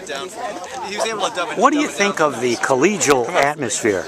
He was able to dumb it. What do you think of the collegial atmosphere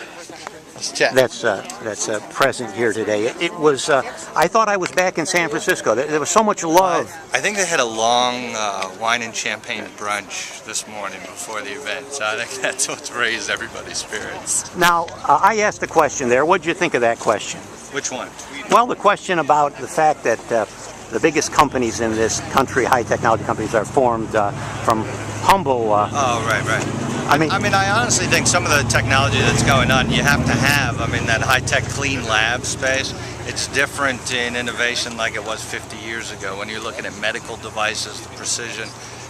that's present here today? It was. I thought I was back in San Francisco. There was so much love. I think they had a long wine and champagne brunch this morning before the event, so I think that's what's raised everybody's spirits. Now, I asked a question there. What did you think of that question? Which one? Well, the question about the fact that the biggest companies in this country, high technology companies, are formed from humble. Oh, right. I mean, I honestly think some of the technology that's going on, you have to have. I mean, that high-tech clean lab space, it's different in innovation like it was 50 years ago. When you're looking at medical devices, the precision,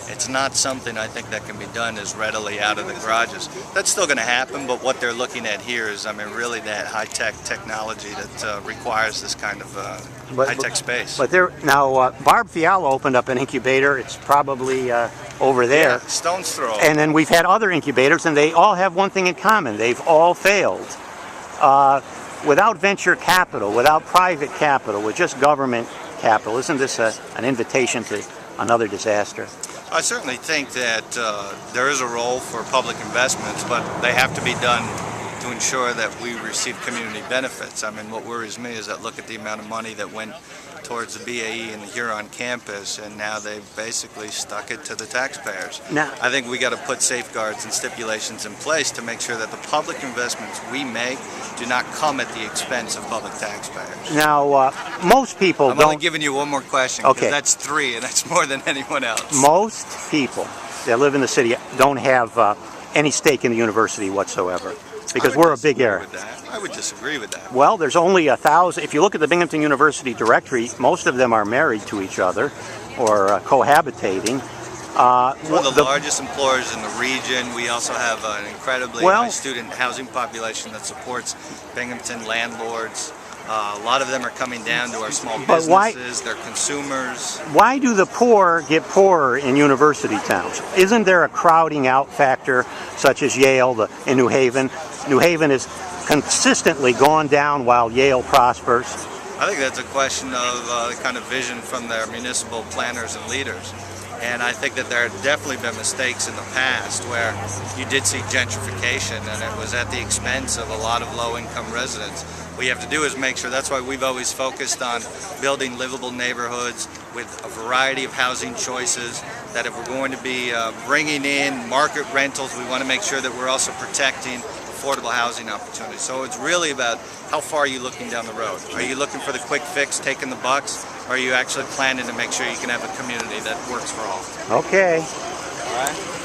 it's not something I think that can be done as readily out of the garages. That's still going to happen, but what they're looking at here is, I mean, really that high-tech technology that requires this kind of high-tech space. But now, Barb Fiala opened up an incubator. It's probably over there. Yeah, stone's throw. And then we've had other incubators, and they all have one thing in common. They've all failed. Without venture capital, without private capital, with just government capital, isn't this an invitation to another disaster? I certainly think that there is a role for public investments, but they have to be done to ensure that we receive community benefits. I mean, what worries me is that look at the amount of money that went towards the BAE and the Huron campus, and now they've basically stuck it to the taxpayers. Now, I think we got to put safeguards and stipulations in place to make sure that the public investments we make do not come at the expense of public taxpayers. Now, most people I'm only giving you one more question, because that's 3, and that's more than anyone else. Most people that live in the city don't have any stake in the university whatsoever, because we're a big area. I would disagree with that. Well, there's only 1,000. If you look at the Binghamton University directory, most of them are married to each other or cohabitating. One of the largest employers in the region. We also have an incredibly high student housing population that supports Binghamton landlords. A lot of them are coming down to our small businesses. They're consumers. Why do the poor get poorer in university towns? Isn't there a crowding out factor, such as Yale in New Haven? New Haven has consistently gone down while Yale prospers. I think that's a question of the kind of vision from their municipal planners and leaders. And I think that there have definitely been mistakes in the past where you did see gentrification, and it was at the expense of a lot of low-income residents. What you have to do is make sure, that's why we've always focused on building livable neighborhoods with a variety of housing choices, that if we're going to be bringing in market rentals, we want to make sure that we're also protecting affordable housing opportunities. So it's really about how far are you looking down the road? Are you looking for the quick fix, taking the bucks, or are you actually planning to make sure you can have a community that works for all? Okay. All right.